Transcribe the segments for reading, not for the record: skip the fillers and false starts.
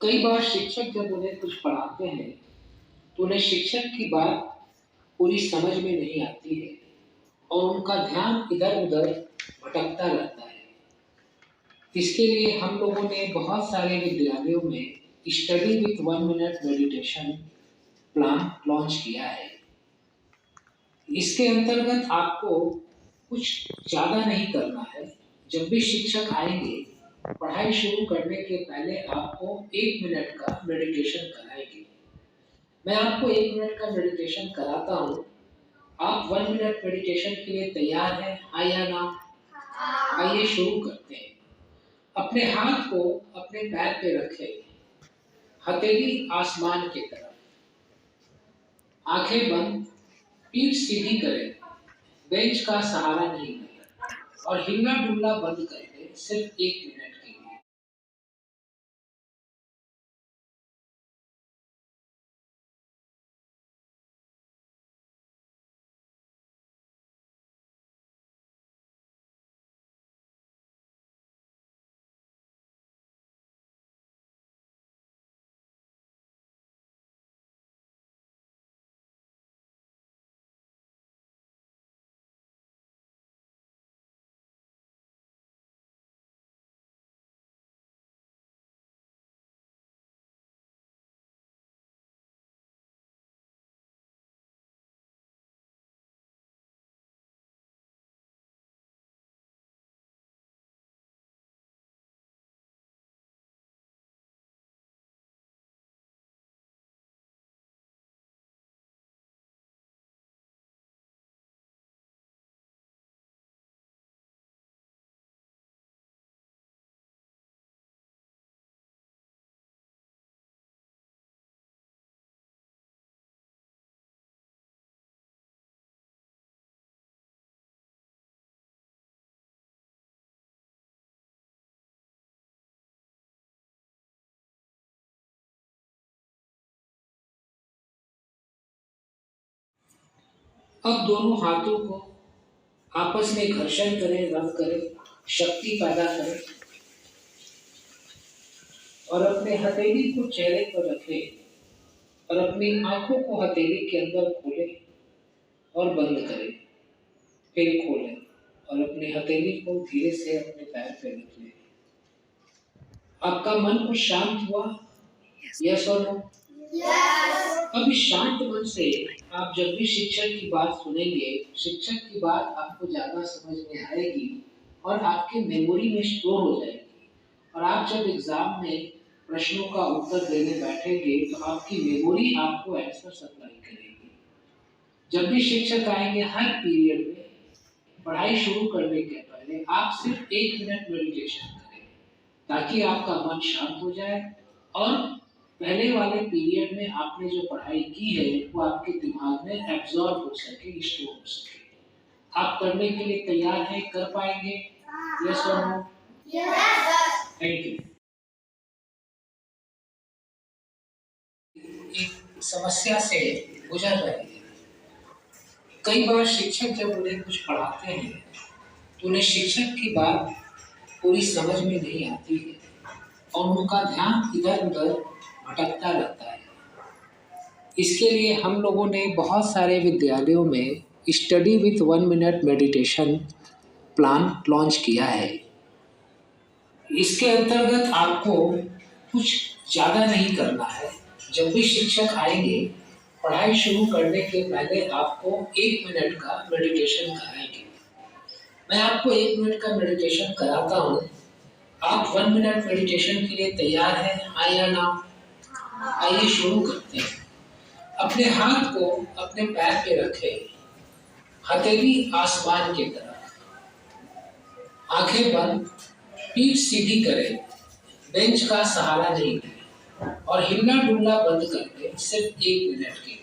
कई बार शिक्षक जब उन्हें कुछ पढ़ाते हैं तो उन्हें शिक्षक की बात पूरी समझ में नहीं आती है और उनका ध्यान इधर-उधर भटकता रहता है। इसके लिए हम लोगों ने बहुत सारे विद्यालयों में study with 1 minute meditation plan launch किया है। इसके अंतर्गत आपको कुछ ज़्यादा नहीं करना है। जब भी शिक्षक आएँगे, पढ़ाई शुरू करने के पहले आपको 1 मिनट का मेडिटेशन कराएँगे। मैं आपको 1 मिनट का मेडिटेशन कराता हूँ। आप 1 मिनट मेडिटेशन के लिए तैयार हैं? हाँ या ना? आइए शुरू करते हैं। अपने हाथ को अपने पैर पे रखें, हथेली आसमान की तरफ, आंखें बंद, पीठ सीधी करें, बेंच का सहारा नहीं लें और हिलना-डुलना बंद कर दें सिर्फ 1 मिनट के लिए। अब दोनों हाथों को आपस में घर्षण करें, रब करें, शक्ति पैदा करें और अपने हथेली को चेहरे पर रखें और अपनी आंखों को हथेली के अंदर खोलें और बंद करें। फिर खोलें और अपनी हथेली को धीरे से अपने पैर पे रख लें। आपका मन कुछ शांत हुआ? यस और नो? अब इस शांत मन से आप जब भी शिक्षक की बात सुनेंगे, शिक्षक की बात आपको ज़्यादा समझ में आएगी और आपके मेमोरी में स्टोर हो जाएगी और आप जब एग्ज़ाम में प्रश्नों का उत्तर देने बैठेंगे तो आपकी मेमोरी आपको आंसर सप्लाई करेगी। जब भी शिक्षक आएंगे हर पीरियड में पढ़ाई शुरू करने के पहले आप सिर्फ 1 मिनट मेडिटेशन करें ताकि आपका मन शांत हो जाए और पहले वाले पीरियड में आपने जो पढ़ाई की है वो आपके दिमाग में एब्जॉर्ब हो सके, स्टोर हो सके। आप करने के लिए तैयार हैं? कर पाएंगे? यस और नो? Thank you. एक समस्या से गुजर रहे हैं। कई बार शिक्षक जब उन्हें कुछ पढ़ाते हैं तो उन्हें शिक्षक की बात पूरी समझ में नहीं आती है और उनका ध्यान इधर-उधर भटकता रहता है। इसके लिए हम लोगों ने बहुत सारे विद्यालयों में study with 1 minute meditation plan launch किया है। इसके अंतर्गत आपको कुछ ज़्यादा नहीं करना है। जब भी शिक्षक आएंगे, पढ़ाई शुरू करने के पहले आपको 1 मिनट का मेडिटेशन कराएंगे। मैं आपको 1 मिनट का मेडिटेशन कराता हूँ। आप 1 मिनट मेडिटेशन के लिए तैयार हैं? हाँ या ना? आइए शुरू करते हैं। अपने हाथ को अपने पैर पे रखें, हथेली आसमान की तरफ, आंखें बंद, पीठ सीधी करें, बेंच का सहारा नहीं लें और हिलना-डुलना बंद कर दें सिर्फ 1 मिनट के लिए।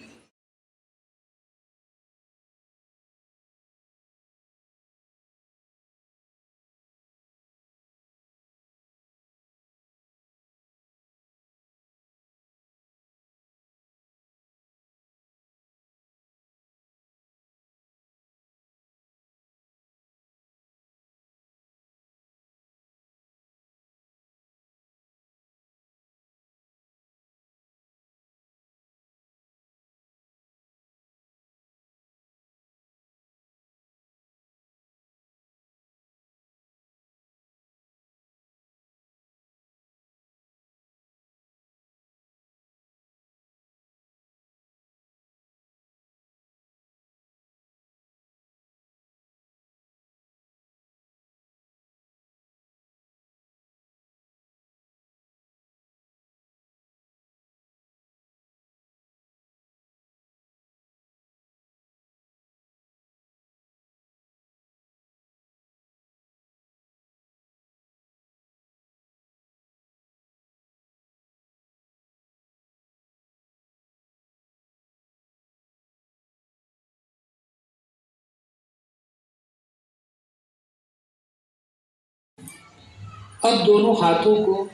अब दोनों हाथों को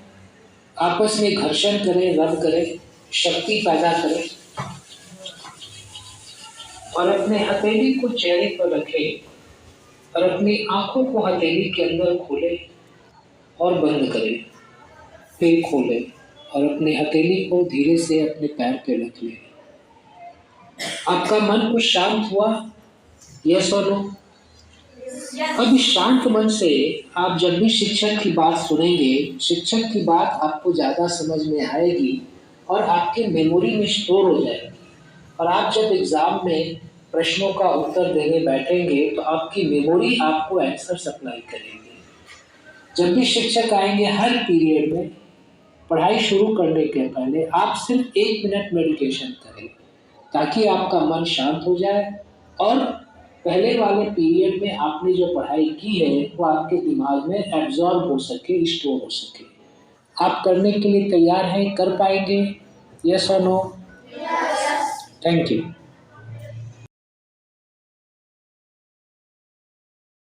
आपस में घर्षण करें, रब करें, शक्ति पैदा करें और अपने हथेली को चेहरे पर रखें और अपनी आंखों को हथेली के अंदर खोलें और बंद करें, फिर खोलें और अपने हथेली को धीरे से अपने पैर पे रख लें। आपका मन कुछ शांत हुआ? यस और नो? अब इस शांत मन से आप जब भी शिक्षक की बात सुनेंगे, शिक्षक की बात आपको ज़्यादा समझ में आएगी और आपके मेमोरी में स्टोर हो जाएगी। और आप जब एग्ज़ाम में प्रश्नों का उत्तर देने बैठेंगे तो आपकी मेमोरी आपको आंसर सप्लाई करेंगे। जब भी शिक्षक आएंगे हर पीरियड में पढ़ाई शुरू करने के पहले आप सिर्फ 1 मिनट मेडिटेशन करें ताकि आपका मन शांत हो जाए और पहले वाले पीरियड में आपने जो पढ़ाई की है वो आपके दिमाग में एब्जॉर्ब हो सके, स्टोर हो सके। आप करने के लिए तैयार हैं? कर पाएंगे? यस और नो? Thank you.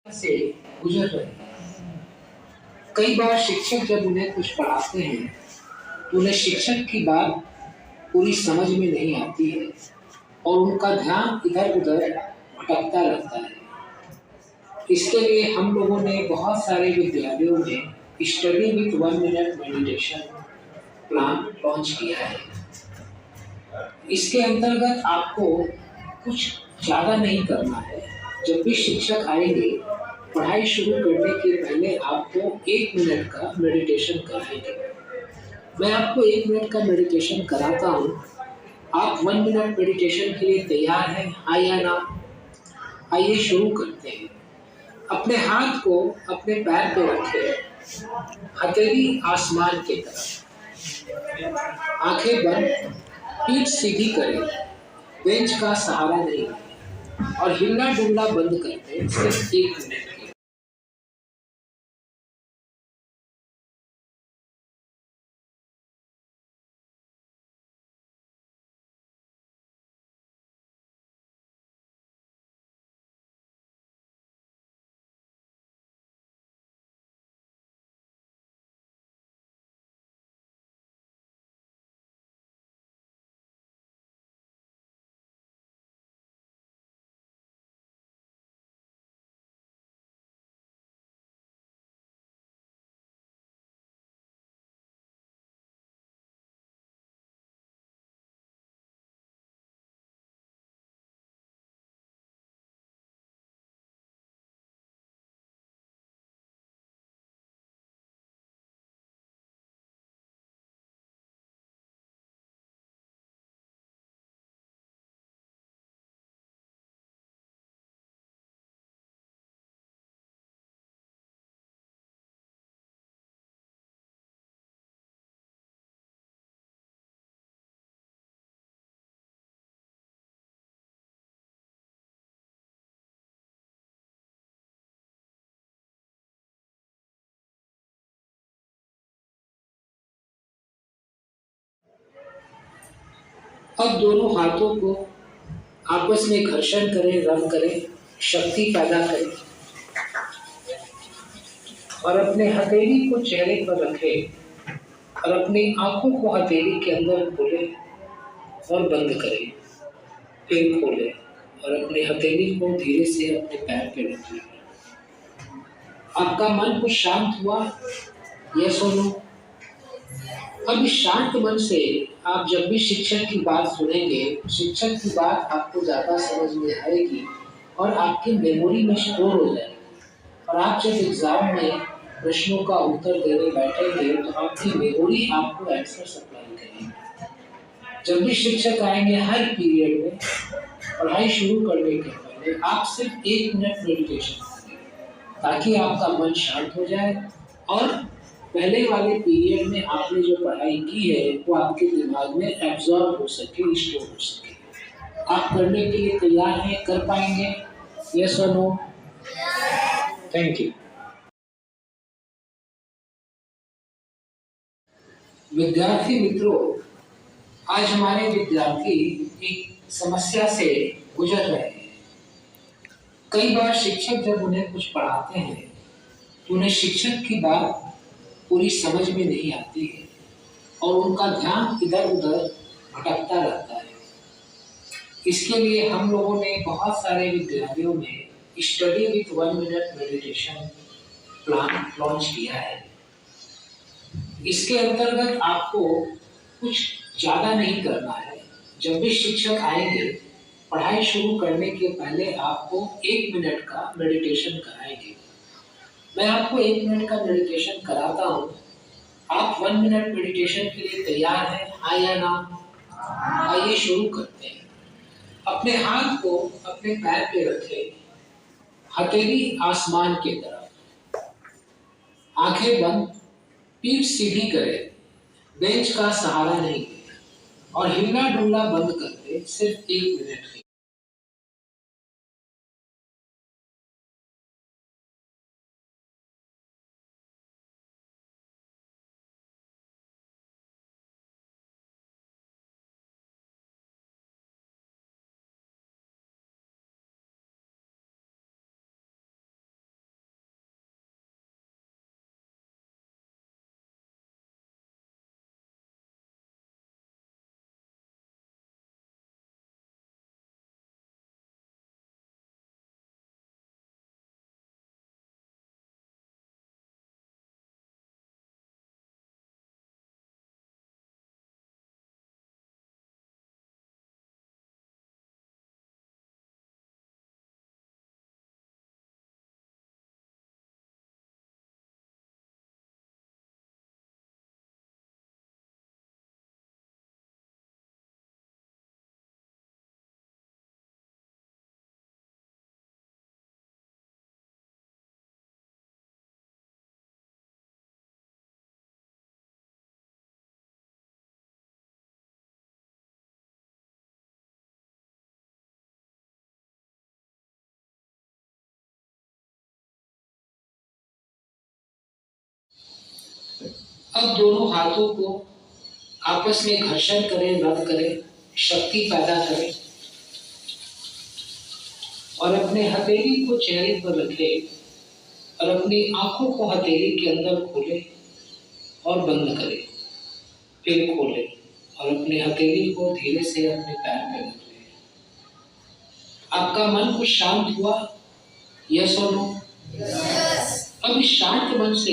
से गुजर रहे हैं। कई बार शिक्षक जब उन्हें कुछ पढ़ाते हैं तो उन्हें शिक्षक की बात पूरी समझ में नहीं आती है और उनका ध्यान इधर उधर भटकता रहता है। इसके लिए हम लोगों ने बहुत सारे विद्यालयों में study with 1 minute meditation plan launch किया है। इसके अंतर्गत आपको कुछ ज़्यादा नहीं करना है। जब भी शिक्षक आएंगे पढ़ाई शुरू करने के पहले आपको 1 मिनट का मेडिटेशन कराएंगे। मैं आपको 1 मिनट का मेडिटेशन कराता हूँ। आप 1 मिनट मेडिटेशन के लिए तैयार हैं? हाँ या ना? आइए शुरू करते हैं। अपने हाथ को अपने पैर पे रखें, हथेली आसमान की तरफ, आंखें बंद, पीठ सीधी करें, बेंच का सहारा नहीं और हिलना डुलना बंद कर दें सिर्फ 1 मिनट के लिए। अब दोनों हाथों को आपस में घर्षण करें, रब करें, शक्ति पैदा करें और अपने हथेली को चेहरे पर रखें और अपनी आंखों को हथेली के अंदर खोलें और बंद करें, फिर खोलें और अपने हथेली को धीरे से अपने पैर पे रख लें। आपका मन कुछ शांत हुआ? यस और नो? अब इस शांत मन से आप जब भी शिक्षक की बात सुनेंगे, शिक्षक की बात आपको ज़्यादा समझ में आएगी और आपकी मेमोरी में स्टोर हो जाएगी। और आप जब एग्ज़ाम में प्रश्नों का उत्तर देने बैठेंगे तो आपकी मेमोरी आपको आंसर सप्लाई करेगी। जब भी शिक्षक आएंगे हर पीरियड में पढ़ाई शुरू करने के पहले आप सिर्फ 1 मिनट मेडिटेशन करें ताकि आपका मन शांत हो जाए और पहले वाले पीरियड में आपने जो पढ़ाई की है वो आपके दिमाग में एब्जॉर्ब हो सके, स्टोर हो सके। आप करने के लिए तैयार हैं? कर पाएंगे? यस और नो? Thank you. विद्यार्थी मित्रों, आज हमारे विद्यार्थी एक समस्या से गुजर रहे हैं। कई बार शिक्षक जब उन्हें कुछ पढ़ाते हैं तो उन्हें शिक्षक की बात पूरी समझ में नहीं आती है और उनका ध्यान इधर उधर भटकता रहता है। इसके लिए हम लोगों ने बहुत सारे विद्यालयों में study with 1 minute meditation plan launch किया है। इसके अंतर्गत आपको कुछ ज़्यादा नहीं करना है। जब भी शिक्षक आएंगे पढ़ाई शुरू करने के पहले आपको 1 मिनट का मेडिटेशन कराएंगे। मैं आपको 1 मिनट का मेडिटेशन कराता हूँ। आप 1 मिनट मेडिटेशन के लिए तैयार हैं, हाँ या ना? आइए शुरू करते हैं। अपने हाथ को अपने पैर पे रखें, हथेली आसमान की तरफ, आंखें बंद, पीठ सीधी करें, बेंच का सहारा नहीं लें और हिलना डुलना बंद कर दें सिर्फ 1 मिनट के। अब दोनों हाथों को आपस में घर्षण करें, रब करें, शक्ति पैदा करें और अपने हथेली को चेहरे पर रखें और अपनी आंखों को हथेली के अंदर खोलें और बंद करें, फिर खोलें और अपने हथेली को धीरे से अपने पैर पे रख लें। आपका मन कुछ शांत हुआ? यस और नो? अब इस शांत मन से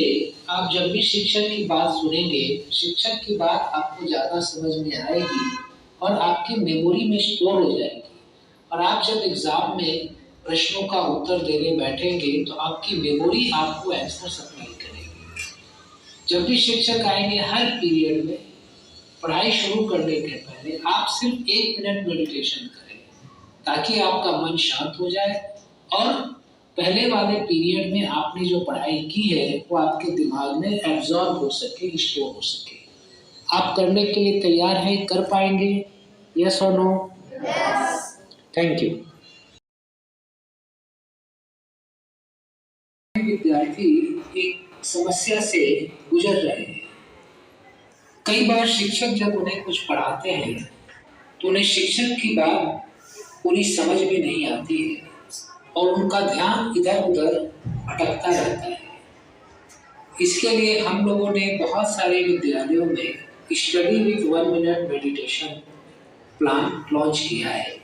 आप जब भी शिक्षक की बात सुनेंगे, शिक्षक की बात आपको ज्यादा समझ में आएगी और आपकी मेमोरी में स्टोर हो जाएगी और आप जब एग्जाम में प्रश्नों का उत्तर देने बैठेंगे तो आपकी मेमोरी आपको आंसर सप्लाई करेगी। जब भी शिक्षक आएंगे हर पीरियड में पढ़ाई शुरू करने के पहले आप सिर्फ 1 मिनट मेडिटेशन करें ताकि आपका मन शांत हो जाए और पहले वाले पीरियड में आपने जो पढ़ाई की है वो आपके दिमाग में एब्जॉर्ब हो सके, स्टोर हो सके। आप करने के लिए तैयार हैं? कर पाएंगे? यस और नो? Thank you. विद्यार्थी एक समस्या से गुजर रहे हैं। कई बार शिक्षक जब उन्हें कुछ पढ़ाते हैं तो उन्हें शिक्षक की बात पूरी समझ में नहीं आती है और उनका ध्यान इधर उधर भटकता रहता है। इसके लिए हम लोगों ने बहुत सारे विद्यालयों में study with 1 minute meditation plan launch किया है।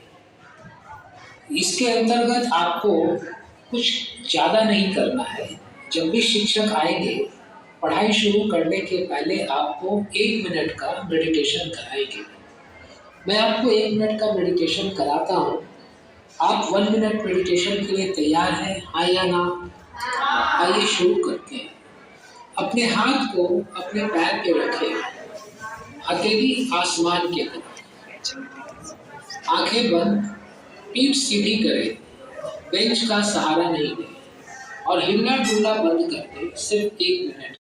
इसके अंतर्गत आपको कुछ ज़्यादा नहीं करना है। जब भी शिक्षक आएंगे पढ़ाई शुरू करने के पहले आपको 1 मिनट का मेडिटेशन कराएंगे। मैं आपको 1 मिनट का मेडिटेशन कराता हूँ। आप 1 मिनट मेडिटेशन के लिए तैयार हैं, हाँ या ना? आइए शुरू करते हैं। अपने हाथ को अपने पैर पे रखें, हथेली आसमान की तरफ, आंखें बंद, पीठ सीधी करें, बेंच का सहारा नहीं लें और हिलना डुलना बंद कर दें सिर्फ 1 मिनट।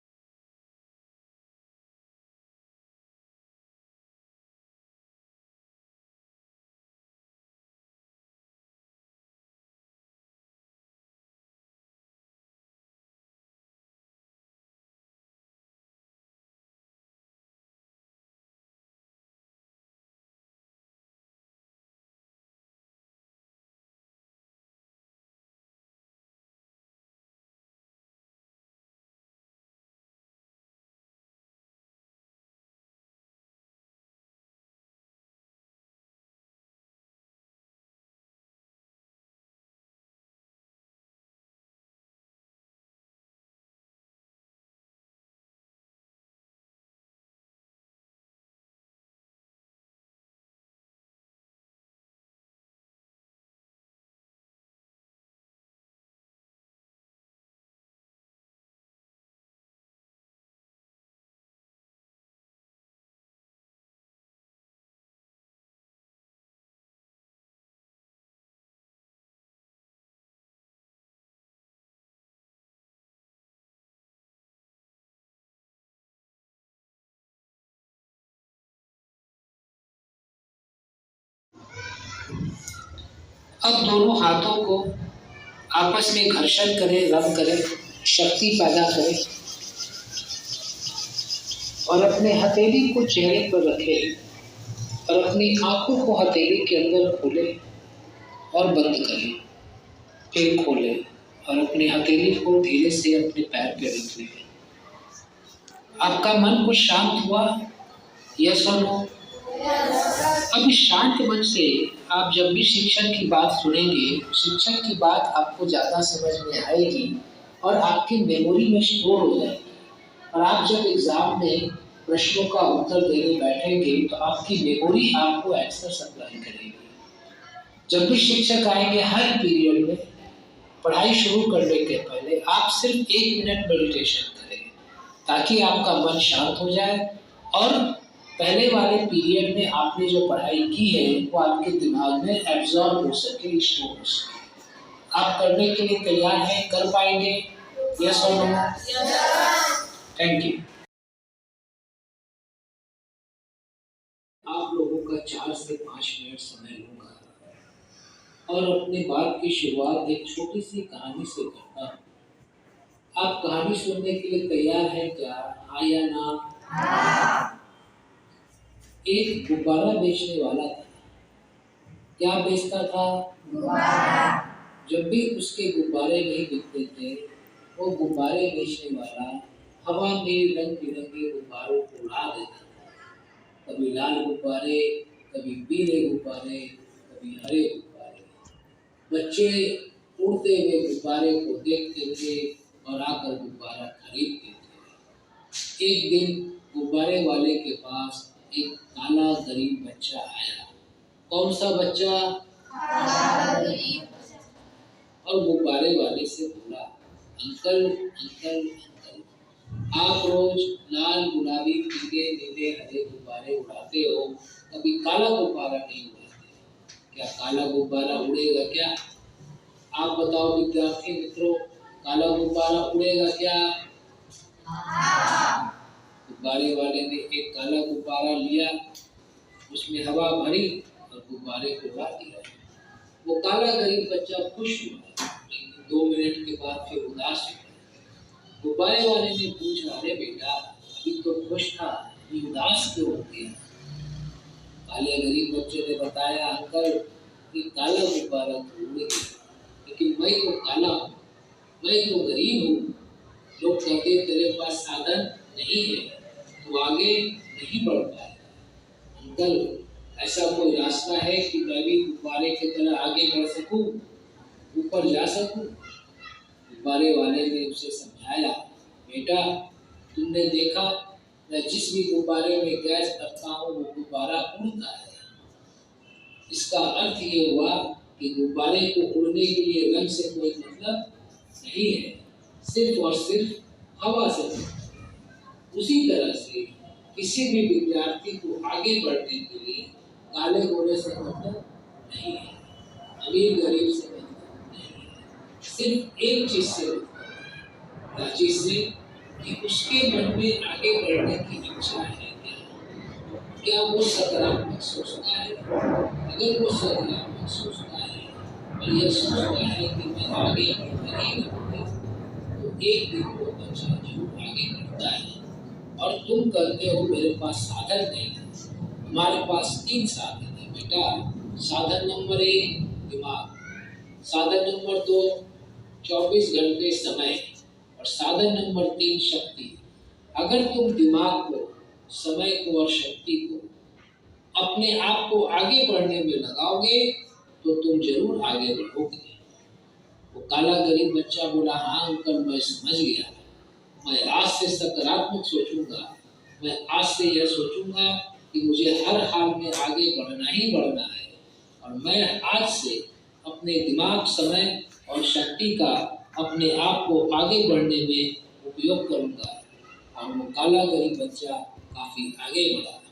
अब दोनों हाथों को आपस में घर्षण करें, रब करें, शक्ति पैदा करें और अपने हथेली को चेहरे पर रखें और अपनी आंखों को हथेली के अंदर खोलें और बंद करें, फिर खोलें और अपनी हथेली को धीरे से अपने पैर पे रख लें। आपका मन कुछ शांत हुआ? यस और नो? अब इस शांत मन से आप जब भी शिक्षक की बात सुनेंगे, शिक्षक की बात आपको ज़्यादा समझ में आएगी और आपकी मेमोरी में स्टोर हो जाएगी। और आप जब एग्जाम में प्रश्नों का उत्तर देने बैठेंगे तो आपकी मेमोरी आपको आंसर सप्लाई करेगी। जब भी शिक्षक आएंगे हर पीरियड में पढ़ाई शुरू करने के पहले आप सिर्फ 1 मिनट मेडिटेशन करें ताकि आपका मन शांत हो जाए और पहले वाले पीरियड में आपने जो पढ़ाई की है वो आपके दिमाग में एब्जॉर्ब हो सके, स्टोर हो सके। आप करने के लिए तैयार हैं? कर पाएंगे? यस और नो? Thank you. आप लोगों का 4 से 5 मिनट समय लूंगा और अपनी बात की शुरुआत एक छोटी सी कहानी से करता हूँ। आप कहानी सुनने के लिए तैयार हैं क्या? हाँ या ना? एक गुब्बारा बेचने वाला था। क्या बेचता था? गुब्बारा। जब भी उसके गुब्बारे नहीं बिकते थे, वो गुब्बारे बेचने वाला हवा में रंग बिरंगे गुब्बारों को उड़ा देता था। कभी लाल गुब्बारे, कभी पीले गुब्बारे, कभी हरे गुब्बारे। बच्चे उड़ते हुए गुब्बारे को देखते थे और आकर गुब्बारा खरीदते थे। एक दिन गुब्बारे वाले के पास एक काला गरीब बच्चा आया। कौन सा बच्चा? काला गरीब। और गुब्बारे वाले से बोला, अंकल अंकल अंकल, आप रोज लाल गुलाबी पीले नीले हरे गुब्बारे उड़ाते हो, कभी काला गुब्बारा नहीं उड़ाते, क्या काला गुब्बारा उड़ेगा क्या? आप बताओ विद्यार्थी मित्रों, काला गुब्बारा उड़ेगा क्या? गुब्बारे वाले ने एक काला गुब्बारा लिया, उसमें हवा भरी और गुब्बारे को उड़ा दिया। वो काला गरीब बच्चा खुश हुआ, लेकिन 2 मिनट के बाद फिर उदास हुआ। गुब्बारे वाले ने पूछा, अरे बेटा, अभी तो खुश था, अभी उदास क्यों हो गया? काले गरीब बच्चे ने बताया, अंकल ये काला गुब्बारा तो उड़ गया, लेकिन मैं तो काला हूँ, मैं तो गरीब हूँ। लोग कहते तेरे पास साधन नहीं है, तू आगे नहीं बढ़ पाए। अंकल, ऐसा कोई रास्ता है कि मैं भी गुब्बारे की तरह आगे बढ़ सकूं, ऊपर जा सकूं? गुब्बारे वाले ने उसे समझाया, बेटा तुमने देखा, मैं जिस भी गुब्बारे में गैस करता हूँ वो गुब्बारा उड़ता है। इसका अर्थ ये हुआ कि गुब्बारे को उड़ने के लिए रंग से कोई मतलब नहीं है, सिर्फ और सिर्फ हवा से। उसी तरह से किसी भी विद्यार्थी को आगे बढ़ने के लिए काले गोरे से मतलब नहीं है, अमीर गरीब से मतलब नहीं है, सिर्फ एक चीज से मतलब है, चीज से कि उसके मन में आगे बढ़ने की इच्छा है क्या वो सकारात्मक सोचता है? अगर वो सकारात्मक सोचता है और यह सोचता है कि मैं आगे बढ़ना ही रहूँगा, तो एक दिन वो बच्चा जरूर आगे बढ़ता है। और तुम कहते हो मेरे पास साधन नहीं है। हमारे पास 3 साधन है बेटा। साधन नंबर 1 दिमाग, साधन नंबर 2 24 घंटे समय और साधन नंबर 3 शक्ति। अगर तुम दिमाग को, समय को और शक्ति को अपने आप को आगे बढ़ने में लगाओगे तो तुम जरूर आगे बढ़ोगे। वो काला गरीब बच्चा बोला, हाँ अंकल मैं समझ गया, मैं आज से सकारात्मक सोचूंगा, मैं आज से यह सोचूंगा कि मुझे हर हाल में आगे बढ़ना ही बढ़ना है और मैं आज से अपने दिमाग, समय और शक्ति का अपने आप को आगे बढ़ने में उपयोग करूंगा। और वो काला गरीब बच्चा काफी आगे बढ़ा।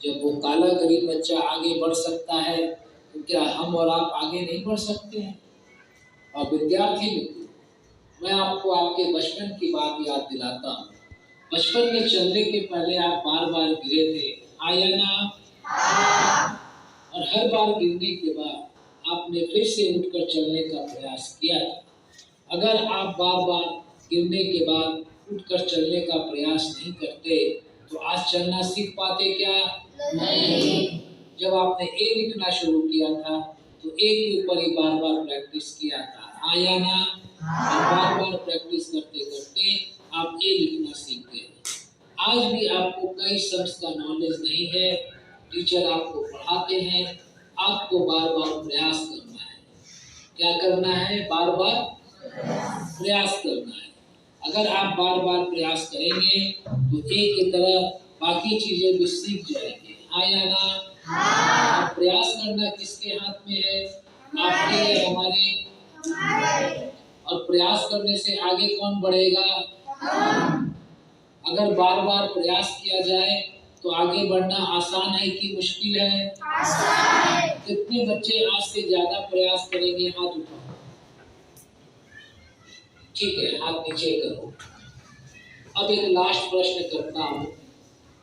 जब वो काला गरीब बच्चा आगे बढ़ सकता है तो क्या हम और आप आगे नहीं बढ़ सकते हैं? और विद्यार्थी मित्रों, मैं आपको आपके बचपन की बात याद दिलाता हूँ। बचपन में चलने के पहले आप बार बार गिरे थे, हाँ या ना? और हर बार गिरने के बाद आपने फिर से उठकर चलने का प्रयास किया था। अगर आप बार बार गिरने के बाद उठकर चलने का प्रयास नहीं करते तो आज चलना सीख पाते क्या? नहीं। जब आपने ए लिखना शुरू किया था तो ए के ऊपर ही बार बार प्रैक्टिस किया था, हाँ या ना? बार बार प्रैक्टिस करते करते आप ए लिखना सीख गए। आज भी आपको कई शब्द का नॉलेज नहीं है, टीचर आपको पढ़ाते हैं, आपको बार बार प्रयास करना है। क्या करना है? बार बार प्रयास करना है। अगर आप बार बार प्रयास करेंगे तो एक की तरह बाकी चीजें भी सीख जाएंगे, हाँ या ना? हाँ। प्रयास करना किसके हाथ में है? आपके या हमारे? और प्रयास करने से आगे कौन बढ़ेगा? अगर बार बार प्रयास किया जाए तो आगे बढ़ना आसान है कि मुश्किल है? आसान है। कितने बच्चे आज से ज्यादा प्रयास करेंगे? हाथ उठाओ। ठीक है, हाथ नीचे करो। अब एक लास्ट प्रश्न करता हूँ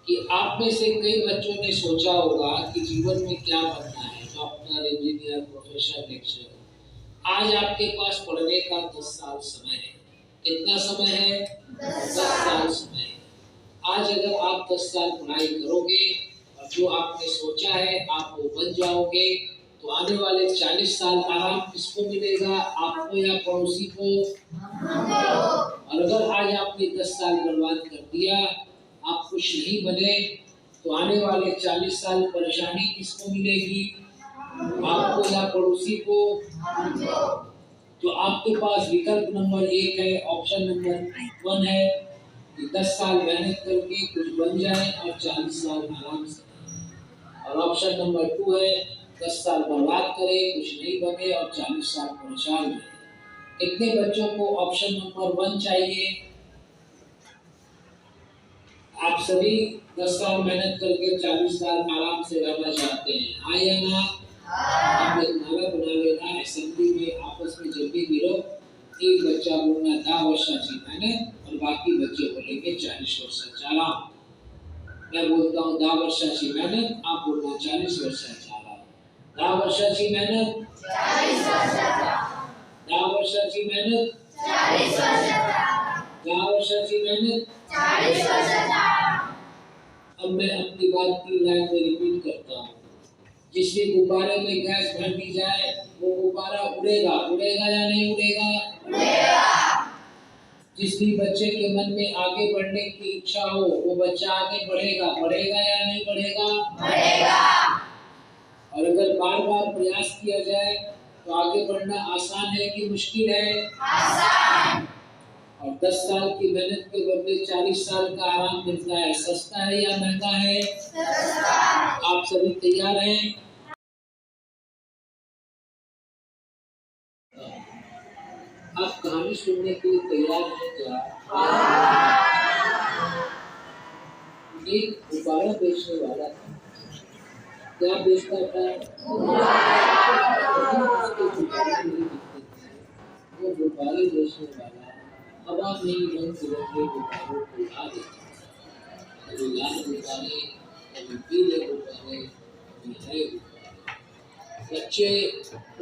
कि आप में से कई बच्चों ने सोचा होगा कि जीवन में क्या बनना है, डॉक्टर, इंजीनियर, प्रोफेसर, लेक्चरर। आज आपके पास पढ़ने का 10 साल समय है। कितना समय है? 10 साल समय है। आज अगर आप 10 साल पढ़ाई करोगे और जो आपने सोचा है आप वो बन जाओगे तो आने वाले 40 साल आराम किसको मिलेगा? आपको या पड़ोसी को? और अगर आज आपने 10 साल बर्बाद कर दिया, आप कुछ नहीं बने, तो आने वाले 40 साल परेशानी किसको मिलेगी? आपको या पड़ोसी को? तो आपके पास विकल्प नंबर 1 है, ऑप्शन नंबर 1 है कि 10 साल मेहनत करके कुछ बन जाए और 40 साल आराम से, और ऑप्शन नंबर 2 है 10 साल बर्बाद करे, कुछ नहीं बने और 40 साल परेशान रहे। कितने बच्चों को ऑप्शन नंबर 1 चाहिए? आप सभी 10 साल मेहनत करके 40 साल आराम से रहना चाहते हैं, हाँ या ना? आप एक नारा बना लेना, असेंबली में आपस में जब भी मिलो एक बच्चा बोलना 10 वर्षाची मेहनत और बाकी बच्चे बोलेंगे 40 वर्षाचा आराम। मैं बोलता हूँ 10 वर्षाची मेहनत, आप बोलना 40 वर्षाचा आराम। 10 वर्षाची मेहनत, 40 वर्षाचा। 10 वर्षाची मेहनत, 40 वर्षाचा। 10 वर्षाची मेहनत, 40 वर्षाचा। अब मैं अपनी बात 3 लाइन में रिपीट करता हूँ। जिस भी गुब्बारे में गैस भर दी जाए वो गुब्बारा उड़ेगा, उड़ेगा या नहीं उड़ेगा? उड़ेगा। जिस भी बच्चे के मन में आगे बढ़ने की इच्छा हो वो बच्चा आगे बढ़ेगा, बढ़ेगा या नहीं बढ़ेगा? बढ़ेगा। और अगर बार बार प्रयास किया जाए तो आगे बढ़ना आसान है कि मुश्किल है? आसान। और 10 साल की मेहनत के बदले 40 साल का आराम मिलता है, सस्ता है या महंगा है? सस्ता। आप सभी तैयार हैं? आप कहानी सुनने के लिए तैयार हैं क्या? एक गुब्बारा बेचने वाला था। क्या बेचता था? वो गुब्बारे बेचने वाला हवा में ही रंग बिरंगे गुब्बारों को उड़ा देता था। कभी लाल गुब्बारे, कभी पीले गुब्बारे, कभी हरे गुब्बारे। बच्चे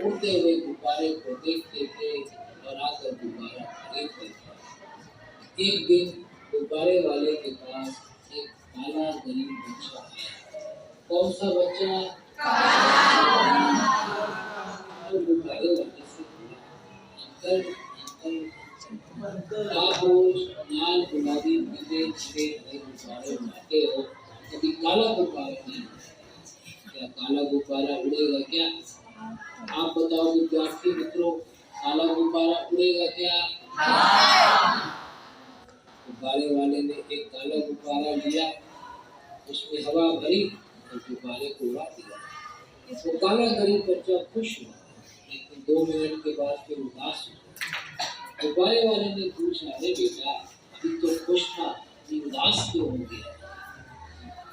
उड़ते हुए गुब्बारे को देखते थे और आकर गुब्बारा खरीदते थे। एक दिन गुब्बारे वाले के पास एक काला गरीब बच्चा आया। कौन सा बच्चा? और गुब्बारे वाले से बोला, अंकल आप रोज लाल, गुलाबी, पीले, हरे हरे गुब्बारे उड़ाते हो, कभी काला गुब्बारा नहीं? क्या काला गुब्बारा उड़ेगा क्या? आप बताओ विद्यार्थी मित्रों, काला गुब्बारा उड़ेगा क्या? गुब्बारे वाले ने एक काला गुब्बारा लिया, उसमें हवा भरी और गुब्बारे को उड़ा दिया। वो काला गरीब बच्चा खुश हुआ, लेकिन 2 मिनट के बाद फिर उदास हुआ। गुब्बारे वाले ने पूछा, अरे बेटा अभी तो खुश था, अभी उदास क्यों हो गया?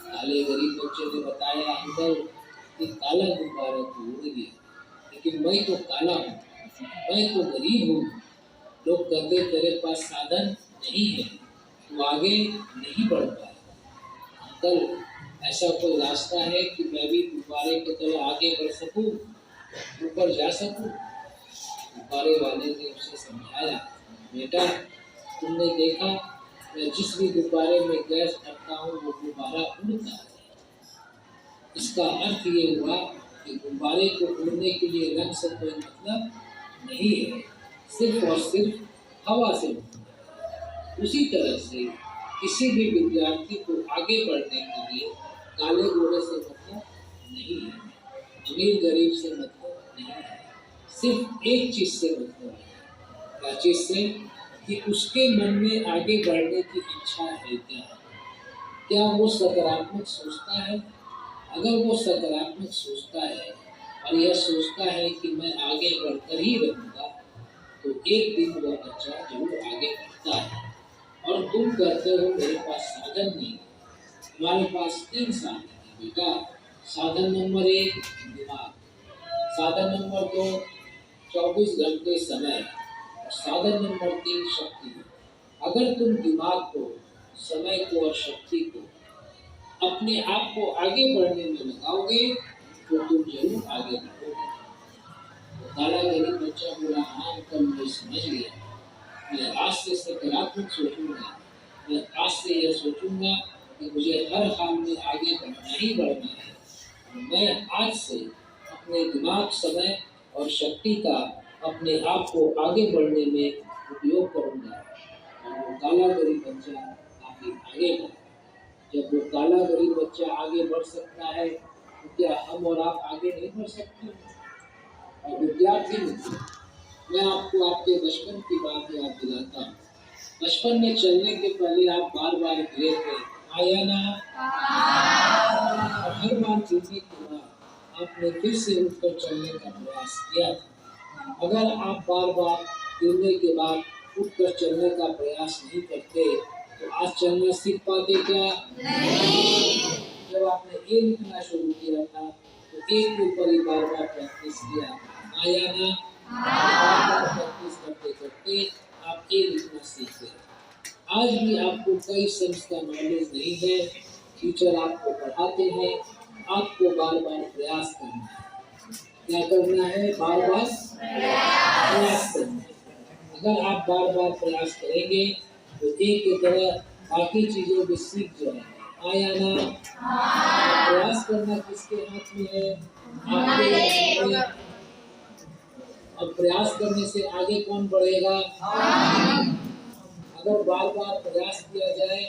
काले गरीब बच्चे ने बताया, अंकल ये काला गुब्बारा तो उड़ गया, लेकिन मैं तो काला हूँ, मैं तो गरीब हूँ। लोग कहते तेरे पास साधन नहीं है, तू आगे नहीं बढ़ पाएगा। अंकल ऐसा कोई रास्ता है कि मैं भी गुब्बारे की तरह आगे बढ़ सकूं, ऊपर जा सकूं? गुब्बारे वाले ने उसे समझाया, बेटा तुमने देखा मैं जिस भी गुब्बारे में गैस भरता हूँ वो गुब्बारा उड़ता है। इसका अर्थ ये हुआ कि गुब्बारे को उड़ने के लिए रंग से कोई मतलब नहीं है, सिर्फ और सिर्फ हवा से मतलब। उसी तरह से किसी भी विद्यार्थी को आगे बढ़ने के लिए काले गोरे से मतलब नहीं है, अमीर गरीब से मतलब नहीं है, सिर्फ एक चीज से मतलब है। क्या चीज से? कि उसके मन में आगे बढ़ने की इच्छा है क्या वो सकारात्मक सोचता है? अगर वो सकारात्मक सोचता है और यह सोचता है कि मैं आगे बढ़कर ही रहूँगा, तो एक दिन वह बच्चा जरूर आगे बढ़ता है। और तुम कहते हो मेरे पास साधन नहीं, तुम्हारे पास 3 साधन है बेटा। साधन नंबर 1 दिमाग, साधन नंबर 2 24 घंटे समय, और साधन नंबर 3 शक्ति। अगर तुम दिमाग को, समय को और शक्ति को अपने आप को आगे बढ़ने में लगाओगे तो तुम जरूर आगे बढ़ोगे। तो काला गरीब बच्चा बोला, हाँ अंकल मैं समझ गया, मैं आज से सकारात्मक सोचूंगा, मैं आज से यह सोचूंगा कि मुझे हर हाल में आगे बढ़ना ही बढ़ना है। मैं आज से अपने दिमाग, समय और शक्ति का अपने आप को आगे बढ़ने में उपयोग करूंगा। और वो काला गरीब बच्चा काफी आगे बढ़ा। जब वो काला गरीब बच्चा आगे बढ़ सकता है तो क्या हम और आप आगे नहीं बढ़ सकते? और विद्यार्थी मित्र, मैं आपको आपके बचपन की बात याद दिलाता हूँ। बचपन में चलने के पहले आप बार बार गिरे थे, आया ना? और हर बार गिरने के बाद आपने फिर से उठकर चलने का प्रयास किया था। अगर आप बार बार गिरने के बाद उठकर चलने का प्रयास नहीं करते तो आज चलना सीख पाते क्या? नहीं। जब आपने ए लिखना शुरू किया था तो एक के ऊपर ही बार बार प्रैक्टिस किया, आया ना? बार बार प्रैक्टिस करते करते आप ए लिखना सीख गए। आज भी आपको कई सेंस का नॉलेज नहीं है, टीचर आपको पढ़ाते हैं, आपको बार बार प्रयास करना है। क्या करना है? बार बार प्रयास करना है। अगर आप बार बार प्रयास करेंगे तो एक की तरह बाकी चीजों भी सीख जाएंगे, आया ना? प्रयास करना किसके हाथ में है? आपके हाथ में। और प्रयास करने से आगे कौन बढ़ेगा? अगर बार बार प्रयास किया जाए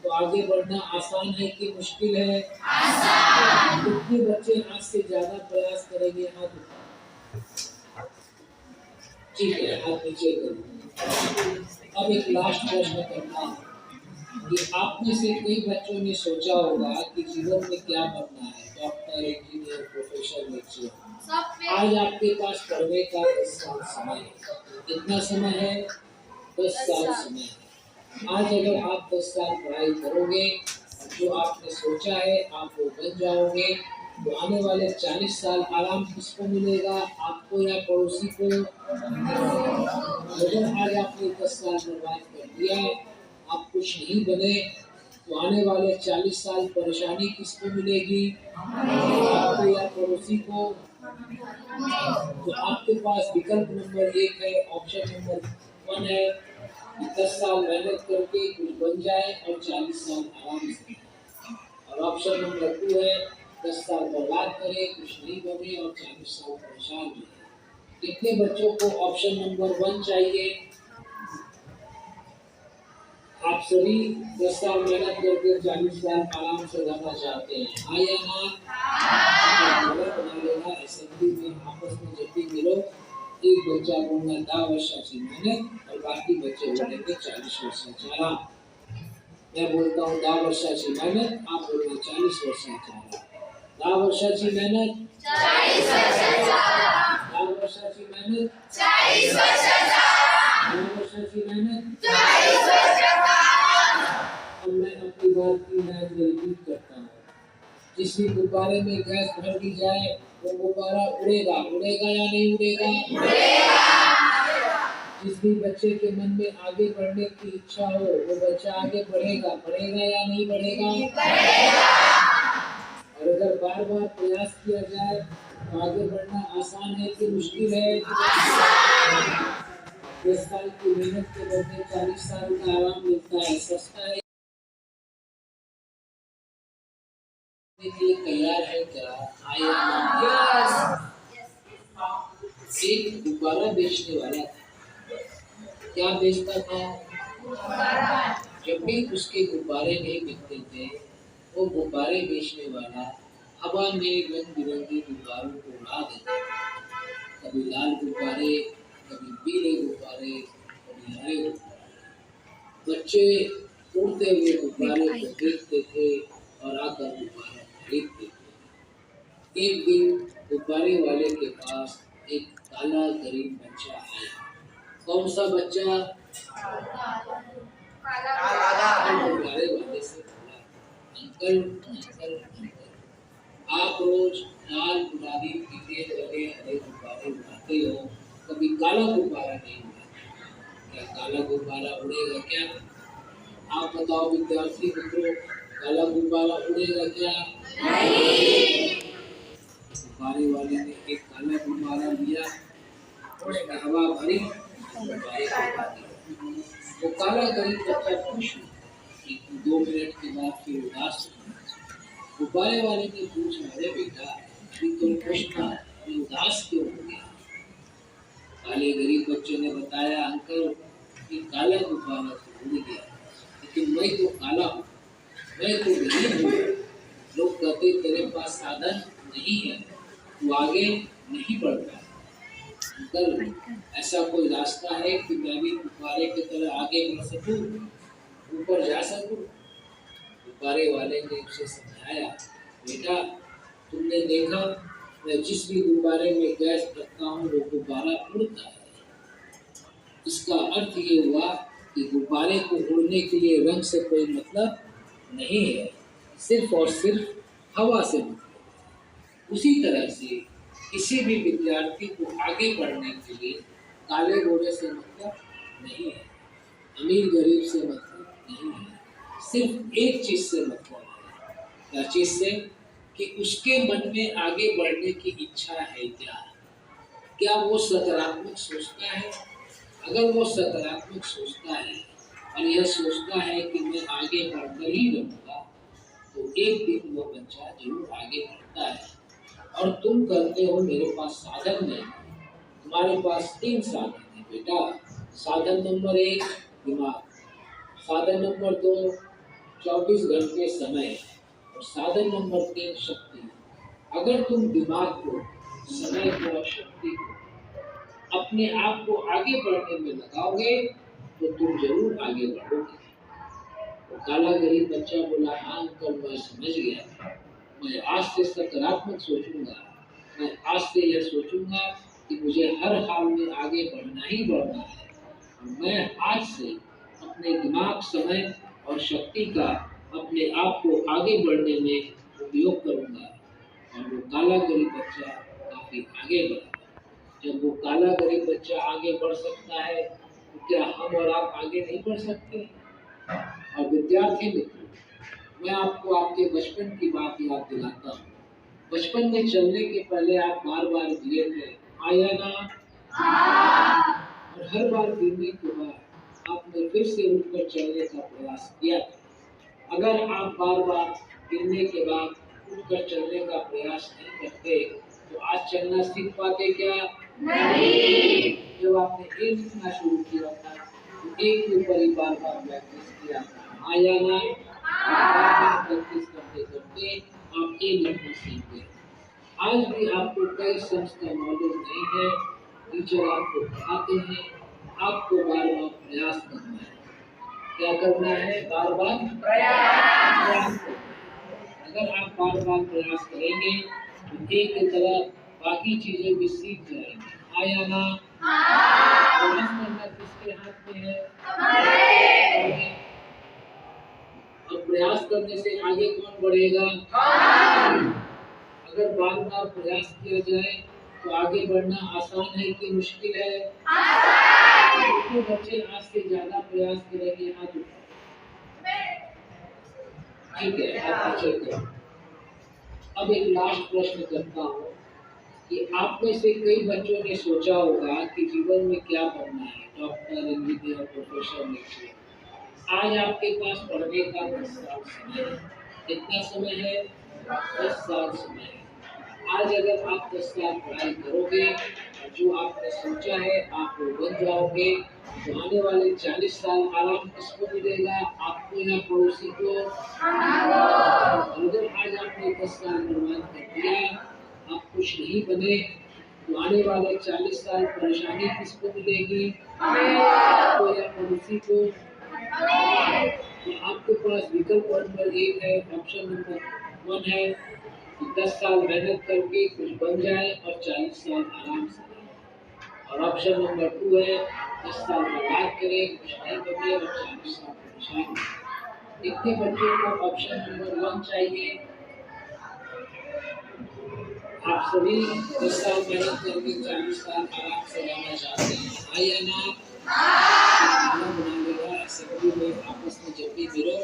तो आगे बढ़ना आसान है कि मुश्किल है? आसान। कितने बच्चे आज से ज्यादा प्रयास करेंगे? हाथ उठाओ। ठीक है, हाथ नीचे करो। अब एक लास्ट प्रश्न करता हूँ कि आप में से कई बच्चों ने सोचा होगा कि जीवन में क्या बनना है, डॉक्टर, इंजीनियर, प्रोफेसर, लेक्चरर। आज आपके पास पढ़ने का 10 साल समय है। कितना समय है? 10 साल समय है। आज अगर आप 10 साल पढ़ाई करोगे और जो आपने सोचा है आप वो बन जाओगे, तो आने वाले 40 साल आराम किसको मिलेगा, आपको या पड़ोसी को? अगर आज आपने 10 साल बर्बाद कर दिया, आप कुछ नहीं बने, तो आने वाले 40 साल परेशानी किसको मिलेगी, आपको या पड़ोसी को? तो आपके पास विकल्प नंबर 1 है, ऑप्शन नंबर 1 है कि 10 साल मेहनत करके कुछ बन जाए और 40 साल आराम से। और ऑप्शन नंबर 2 है 10 साल बर्बाद करे, कुछ नहीं बने और 40 साल परेशान रहे। कितने बच्चों को ऑप्शन नंबर 1 चाहिए? आप सभी 10 साल मेहनत करके 40 साल आराम से रहना चाहते हैं, हाँ या ना? बना लेना। असेंबली में आपस में जब भी मिलो, एक बच्चा बोलना 10 वर्षाची मेहनत और बाकी बच्चे बोलेंगे 40 वर्षाचा आराम। मैं बोलता हूँ 10 वर्षाची मेहनत, आप बोलते 40 वर्षाचा आराम। 10 वर्षाची मेहनत, 40 वर्षाचा आराम। 10 वर्षाची मेहनत, 40 वर्षाचा आराम। 10 वर्षाची मेहनत, 40 वर्षाचा आराम। अब मैं अपनी बात की लाइन रिपीट करता हूँ। जिस भी गुब्बारे में गैस भर दी जाए वो गुब्बारा उड़ेगा, उड़ेगा या नहीं उड़ेगा? उड़ेगा। जिस भी बच्चे के मन में आगे बढ़ने की इच्छा हो वो बच्चा आगे बढ़ेगा, बढ़ेगा या नहीं बढ़ेगा? बढ़ेगा। अगर बार बार प्रयास किया जाए तो आगे बढ़ना आसान है कि मुश्किल है? 10 साल की मेहनत के बदले 40 साल का आराम मिलता है, सस्ता है? के लिए तैयार है क्या? आया एक गुब्बारा बेचने वाला था। क्या बेचता था? जब भी उसके गुब्बारे नहीं बिकते थे, वो गुब्बारे बेचने वाला हवा में रंग बिरंगे गुब्बारों को उड़ा देता था। कभी लाल गुब्बारे, कभी पीले गुब्बारे, कभी हरे गुब्बारे। बच्चे उड़ते हुए गुब्बारे को देखते थे और आकर गुब्बारा खरीदते थे। एक दिन गुब्बारे वाले के पास एक काला गरीब बच्चा आया। कौन सा बच्चा? गुब्बारे वाले से बोला, अंकल अंकल अंकल, आप रोज लाल गुलाबी पीले हरे हरे गुब्बारे उड़ाते हो, कभी काला गुब्बारा नहीं उड़ाते। क्या काला गुब्बारा उड़ेगा क्या? आप बताओ विद्यार्थी मित्रों, काला गुब्बारा उड़ेगा क्या? नहीं। गुब्बारे वाले ने एक काला गुब्बारा लिया, उसमें हवा भरी, गुब्बारे को उड़ा दिया। वो काला गरीब बच्चा खुश हुआ, लेकिन 2 मिनट के बाद फिर उदास हुआ। गुब्बारे वाले ने पूछा, अरे बेटा, अभी तुम खुश था, अभी उदास क्यों हो गया? काले गरीब बच्चे ने बताया, अंकल ये काला गुब्बारा तो उड़ गया, लेकिन मैं तो काला हूँ, मैं तो गरीब हूँ। लोग कहते तेरे पास साधन नहीं है, तू आगे नहीं बढ़ पाया। अंकल ऐसा कोई रास्ता है कि मैं भी गुब्बारे की तरह आगे बढ़ सकूं, ऊपर जा सकूं? गुब्बारे वाले ने उसे समझाया, बेटा तुमने देखा, मैं जिस भी गुब्बारे में गैस रखता हूँ वो गुब्बारा उड़ता है। इसका अर्थ ये हुआ कि गुब्बारे को उड़ने के लिए रंग से कोई मतलब नहीं है, सिर्फ और सिर्फ हवा से मतलब है। उसी तरह से किसी भी विद्यार्थी को आगे बढ़ने के लिए काले गोरे से मतलब नहीं है, अमीर गरीब से मतलब नहीं है, सिर्फ एक चीज से मतलब है। क्या चीज से? कि उसके मन में आगे बढ़ने की इच्छा है क्या? क्या वो सकारात्मक सोचता है? अगर वो सकारात्मक सोचता है और यह सोचता है कि मैं आगे बढ़कर ही रहूंगा, तो एक दिन वो बच्चा जरूर आगे बढ़ता है। और तुम कहते हो मेरे पास साधन नहीं, तुम्हारे पास 3 साधन है बेटा। साधन नंबर 1 दिमाग, साधन नंबर 2 24 घंटे समय, और साधन नंबर 3 शक्ति। अगर तुम दिमाग को, समय को और शक्ति को अपने आप को आगे बढ़ने में लगाओगे तो तुम जरूर आगे बढ़ोगे। तो काला गरीब बच्चा बोला, हाँ अंकल मैं समझ गया, मैं आज से सकारात्मक सोचूंगा। मैं आज से यह सोचूंगा कि मुझे हर हाल में आगे बढ़ना ही बढ़ना है, और मैं आज से अपने दिमाग, समय और शक्ति का अपने आप को आगे बढ़ने में उपयोग करूंगा। और वो काला गरीब बच्चा काफी आगे बढ़ा। जब वो काला गरीब बच्चा आगे बढ़ सकता है तो क्या हम और आप आगे नहीं बढ़ सकते? और विद्यार्थी मित्रों, मैं आपको आपके बचपन की बात याद दिलाता हूँ। बचपन में चलने के पहले आप बार बार गिरे थे, आया ना? और हर बार गिरने के बाद आपने फिर से उठकर चलने का प्रयास किया था। अगर आप बार बार गिरने के बाद उठकर चलने का प्रयास नहीं करते तो आज चलना सीख पाते क्या? नहीं। जब आपने एक लिखना शुरू किया था तो एक के ऊपर ही बार बार प्रैक्टिस किया था, आया ना? प्रैक्टिस करते करते आप ए लिखना सीख गए। आज भी आपको कई सेंस का नॉलेज नहीं है, टीचर आपको पढ़ाते हैं, आपको बार बार प्रयास करना है। क्या करना है? बार बार प्रयास करना है। अगर आप बार बार प्रयास करेंगे तो एक की तरह बाकी चीजें भी सीख जाएंगे, आया ना? प्रयास करना किसके हाथ में है? हमारे। और प्रयास करने से आगे कौन बढ़ेगा? अगर बार बार प्रयास किया जाए तो आगे बढ़ना आसान है कि मुश्किल है? आसान। तो बच्चे आज से ज्यादा प्रयास करेंगे, हाथ उठाओ। ठीक है, आप पीछे करो। अब एक लास्ट प्रश्न करता हूँ कि आप में से कई बच्चों ने सोचा होगा कि जीवन में क्या बनना है, डॉक्टर, इंजीनियर, प्रोफेसर, लेक्चरर। आज आपके पास पढ़ने का 10 साल समय है। कितना समय है? 10 साल समय है। आज अगर आप 10 साल पढ़ाई करोगे और जो आपने सोचा है आप वो बन जाओगे, तो आने वाले 40 साल आराम किसको मिलेगा? आपको या पड़ोसी को? और अगर आज आपने 10 साल बर्बाद कर दिया, आप कुछ नहीं बने, तो आने वाले 40 साल परेशानी किसको मिलेगी? आपको या पड़ोसी को? तो आपके पास विकल्प नंबर 1 है, ऑप्शन नंबर 1 है कि 10 साल मेहनत करके कुछ बन जाए और 40 साल आराम से रहे। और ऑप्शन नंबर 2 है 10 साल बर्बाद करें, कुछ नहीं बने और 40 साल परेशान। कितने बच्चों को ऑप्शन नंबर 1 चाहिए? आप सभी 10 साल मेहनत करके 40 साल आराम से रहना चाहते हैं, हाँ या ना? खाना बनाने असेंबली में आपस में जब भी मिलो,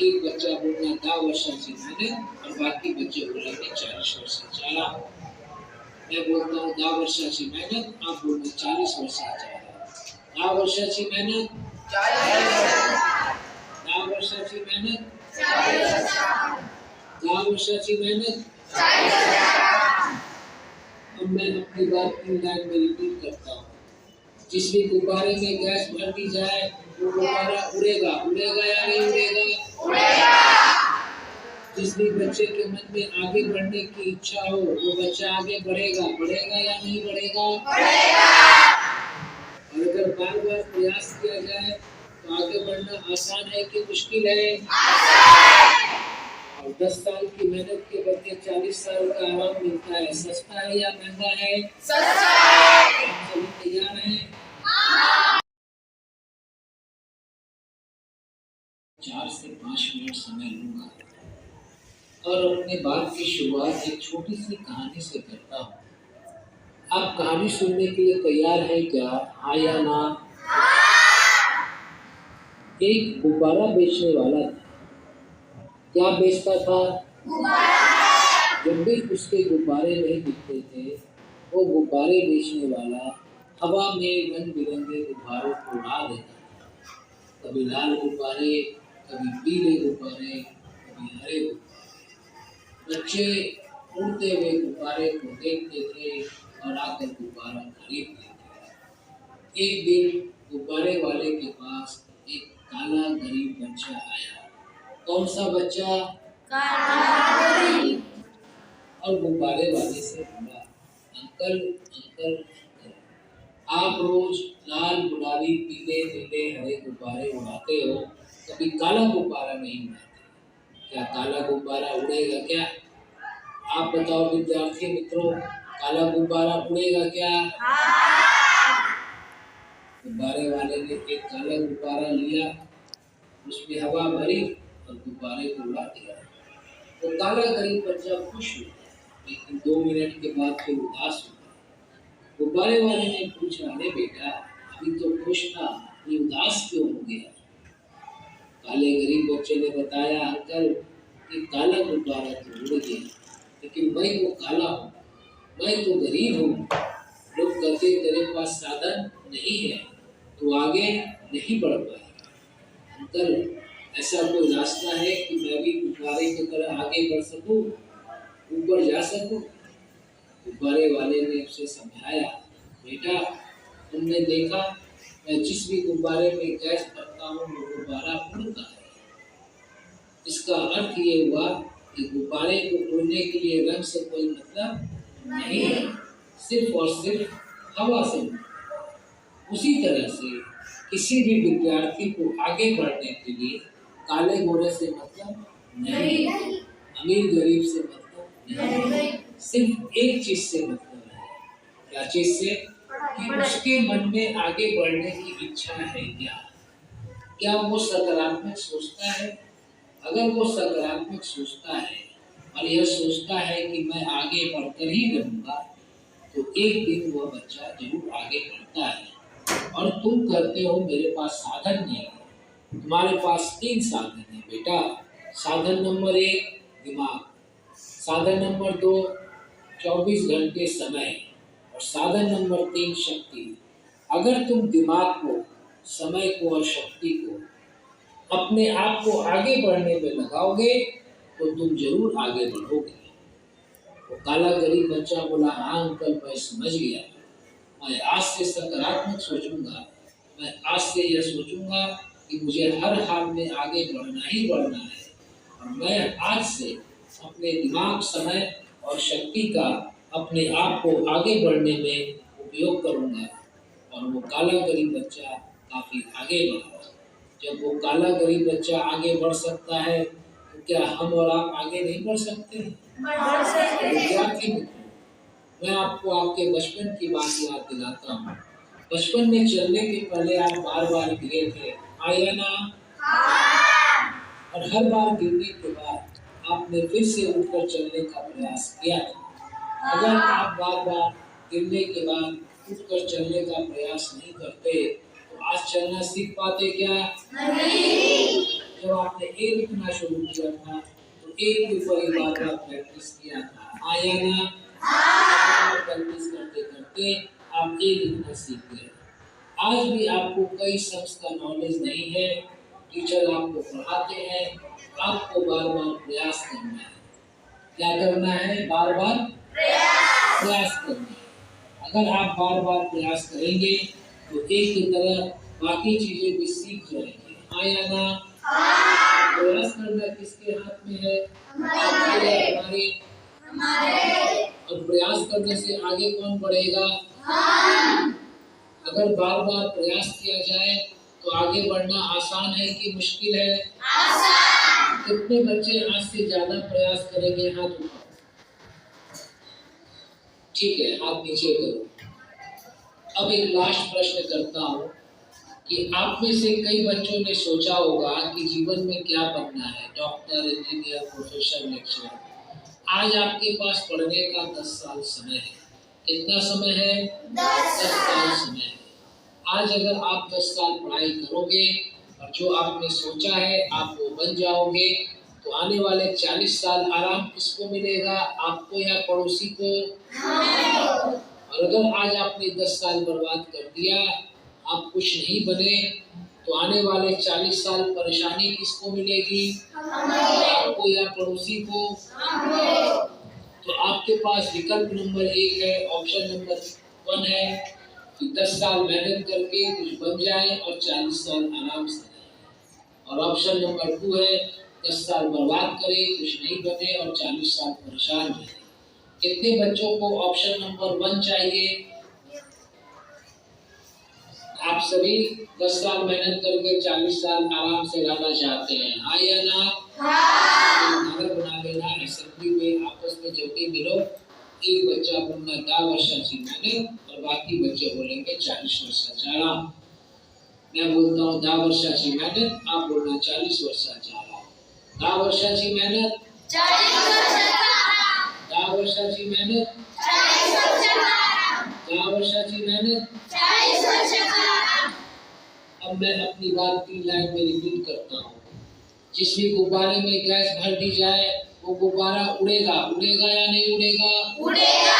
एक बच्चा बोलना 10 वर्षाची मेहनत और बाकी बच्चे बोलेंगे 40 वर्षाची आराम। मैं बोलता हूँ 10 वर्षाची मेहनत, आप बोलते 40 वर्षाची आराम। 10 वर्षाची मेहनत, 10 वर्षाची मेहनत, 10 वर्षाची मेहनत। अब मैं अपनी बात 3 लाइन में रिपीट करता हूँ। जिस भी गुब्बारे में गैस भर दी जाए वो गुब्बारा उड़ेगा, उड़ेगा या नहीं उड़ेगा? जिस भी बच्चे के मन में आगे बढ़ने की इच्छा हो वो बच्चा आगे बढ़ेगा, बढ़ेगा या नहीं बढ़ेगा? और अगर बार बार प्रयास किया जाए तो आगे बढ़ना आसान है कि मुश्किल है? और 10 साल की मेहनत के बदले 40 साल का आराम मिलता है, सस्ता है या महंगा है? सस्ता है। आप सभी तैयार हैं? 4 से 5 मिनट समय लूंगा और अपने बात की शुरुआत एक छोटी सी कहानी से करता हूँ। आप कहानी सुनने के लिए तैयार हैं क्या? हाँ या ना? एक गुब्बारा बेचने वाला था। क्या बेचता था? जब भी उसके गुब्बारे नहीं दिखते थे, वो गुब्बारे बेचने वाला हवा में रंग बिरंगे गुब्बारों को उड़ा देता था। कभी लाल गुब्बारे, कभी पीले गुब्बारे, कभी हरे गुब्बारे। बच्चे उड़ते हुए गुब्बारे को देखते थे और आकर गुब्बारा खरीद लेते थे। एक दिन गुब्बारे वाले के पास एक काला गरीब बच्चा आया। कौन सा बच्चा? काला गरीब। और गुब्बारे वाले से बोला, अंकल अंकल अंकल, आप रोज लाल, गुलाबी, पीले, नीले, हरे गुब्बारे उड़ाते हो, कभी काला गुब्बारा नहीं उड़ाते। क्या काला गुब्बारा उड़ेगा क्या? आप बताओ विद्यार्थी मित्रों, काला गुब्बारा उड़ेगा क्या? गुब्बारे वाले ने एक काला गुब्बारा लिया, उसमें हवा भरी और गुब्बारे को उड़ा दिया। तो काला गरीब बच्चा खुश हुआ, लेकिन 2 मिनट के बाद फिर उदास हुआ। गुब्बारे वाले ने पूछा, अरे बेटा, अभी तो खुश था, ये उदास क्यों हो गया? काले गरीब बच्चे ने बताया, अंकल, ये काला गुब्बारा तो उड़ गया, लेकिन मैं तो काला हूँ, मैं तो गरीब हूँ। लोग कहते तेरे पास साधन नहीं है, तो आगे नहीं बढ़ पाएगा। अंकल, ऐसा कोई रास्ता है कि मैं भी गुब्बारे की तरह आगे बढ़ सकूं, ऊपर जा सकूं? गुब्बारे वाले ने उसे समझाया, बेटा, तुमने देखा मैं जिस भी गुब्बारे में गैस भरता हूँ वो गुब्बारा उड़ता है। इसका अर्थ ये हुआ कि गुब्बारे को उड़ने के लिए रंग से कोई मतलब नहीं है, सिर्फ और सिर्फ हवा से। उसी तरह से किसी भी विद्यार्थी को आगे बढ़ने के लिए काले गोरे से मतलब नहीं, अमीर गरीब से मतलब नहीं, सिर्फ एक चीज से मतलब है। क्या चीज से? कि उसके मन में आगे बढ़ने की इच्छा है क्या? क्या वो सकारात्मक सोचता है? अगर वो सकारात्मक सोचता है और यह सोचता है कि मैं आगे बढ़कर ही रहूंगा, तो एक दिन वह बच्चा जरूर आगे बढ़ता है। और तुम कहते हो मेरे पास साधन नहीं है। तुम्हारे पास 3 साधन है बेटा। साधन नंबर 1 दिमाग, साधन नंबर 2, 24 घंटे समय। और साधन नंबर 3, शक्ति। अगर तुम दिमाग को, समय को और शक्ति को अपने आप को आगे बढ़ने में लगाओगे तो तुम जरूर आगे बढ़ोगे। वो काला गरीब बच्चा बोला, हाँ अंकल मैं समझ गया, मैं आज से सकारात्मक सोचूंगा, मैं आज से यह सोचूंगा कि मुझे हर हाल में आगे बढ़ना ही बढ़ना है और मैं आज से अपने दिमाग, समय और शक्ति का अपने आप को आगे बढ़ने में उपयोग करूंगा। और वो काला गरीब बच्चा काफी आगे बढ़ा। जब वो काला गरीब बच्चा आगे बढ़ सकता है तो क्या हम और आप आगे नहीं बढ़ सकते? बढ़ सकते हैं। विद्यार्थी मित्रों, मैं आपको आपके बचपन की बात याद दिलाता हूँ। बचपन में चलने के पहले आप बार बार गिरे थे, आया ना? और हर बार गिरने के बाद आपने फिर से उठकर चलने का प्रयास किया था। अगर आप बार बार गिरने के बाद उठकर चलने का प्रयास नहीं करते तो आज चलना सीख पाते क्या? नहीं। जब आपने ए लिखना शुरू किया था तो ए के ऊपर ही बार बार प्रैक्टिस किया था, आया ना? प्रैक्टिस करते करते आप ए लिखना सीख गए। आज भी आपको कई शब्द का नॉलेज नहीं है, टीचर आपको पढ़ाते हैं, आपको बार बार प्रयास करना है। क्या करना है? बार बार प्रयास करना है। अगर आप बार बार प्रयास करेंगे तो एक की तरह बाकी चीजें भी सीख जाएंगे, आया ना? प्रयास करना किसके हाथ में है? हमारे। और प्रयास करने से आगे कौन बढ़ेगा? अगर बार बार प्रयास किया जाए तो आगे बढ़ना आसान है कि मुश्किल है? आसान। कितने बच्चे आज से ज्यादा प्रयास करेंगे? हाथ उठाओ। ठीक है, हाथ नीचे करो। अब एक लास्ट प्रश्न करता हूँ कि आप में से कई बच्चों ने सोचा होगा कि जीवन में क्या बनना है, डॉक्टर, इंजीनियर, प्रोफेसर, लेक्चरर। आज आपके पास पढ़ने का 10 साल समय है। कितना समय है? 10 साल समय है। आज अगर आप 10 साल पढ़ाई करोगे और जो आपने सोचा है आप वो बन जाओगे तो आने वाले 40 साल आराम किसको मिलेगा, आपको या पड़ोसी को? और अगर आज आपने 10 साल बर्बाद कर दिया, आप कुछ नहीं बने, तो आने वाले 40 साल परेशानी किसको मिलेगी, आपको या पड़ोसी को? तो आपके पास विकल्प नंबर 1 है, ऑप्शन नंबर 1 है कि 10 साल मेहनत करके कुछ बन जाए और 40 साल आराम से रहें। और ऑप्शन नंबर 2 है 10 साल बर्बाद करें, कुछ नहीं बने और 40 साल परेशान रहे। कितने बच्चों को ऑप्शन नंबर 1 चाहिए? आप सभी 10 साल मेहनत करके 40 साल आराम से रहना चाहते हैं, हाँ या ना? घर बना लेना, असेंबली में आपस में जब भी मिलो एक बच्चा बोलना 10 वर्षाची मेहनत और बाकी बच्चे बोलेंगे 40 वर्षाचा आराम। मैं बोलता हूँ 10 वर्षाची मेहनत, आप बोलना 40 वर्षाचा आराम। 10 वर्षाची मेहनत, 40 वर्षाचा आराम। 10 वर्षाची मेहनत, 40 वर्षाचा आराम। 10 वर्षाची मेहनत, 40 वर्षाचा आराम। अब मैं अपनी बात 3 लाइन में रिपीट करता हूँ। जिस भी गुब्बारे में गैस भर दी जाए वो गुब्बारा उड़ेगा, उड़ेगा या नहीं उड़ेगा? उड़ेगा।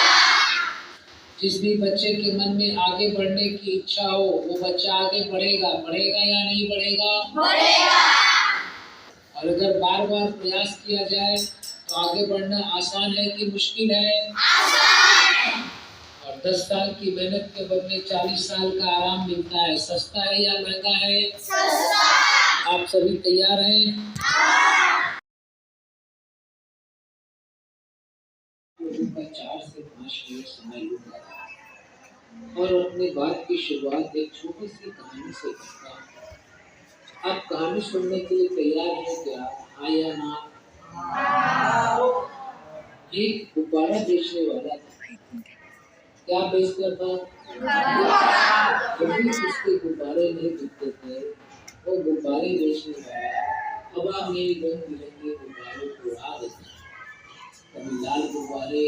जिस भी बच्चे के मन में आगे बढ़ने की इच्छा हो वो बच्चा आगे बढ़ेगा, बढ़ेगा या नहीं बढ़ेगा? बढ़ेगा। और अगर बार बार प्रयास किया जाए तो आगे बढ़ना आसान है कि मुश्किल है? आसान। और 10 साल की मेहनत के बदले 40 साल का आराम मिलता है, सस्ता है या महंगा है? सस्ता। आप सभी तैयार हैं? मैं 4 से 5 मिनट समय लूंगा और अपनी बात की शुरुआत एक छोटी सी कहानी से करता हूँ। आप कहानी सुनने के लिए तैयार हैं क्या? हाँ या ना? एक गुब्बारा बेचने वाला था। क्या बेचता था? कभी उसके गुब्बारे नहीं बिकते थे, वो गुब्बारे बेचने वाला हवा में रंग बिरंगे गुब्बारों को उड़ा देता। कभी लाल गुब्बारे,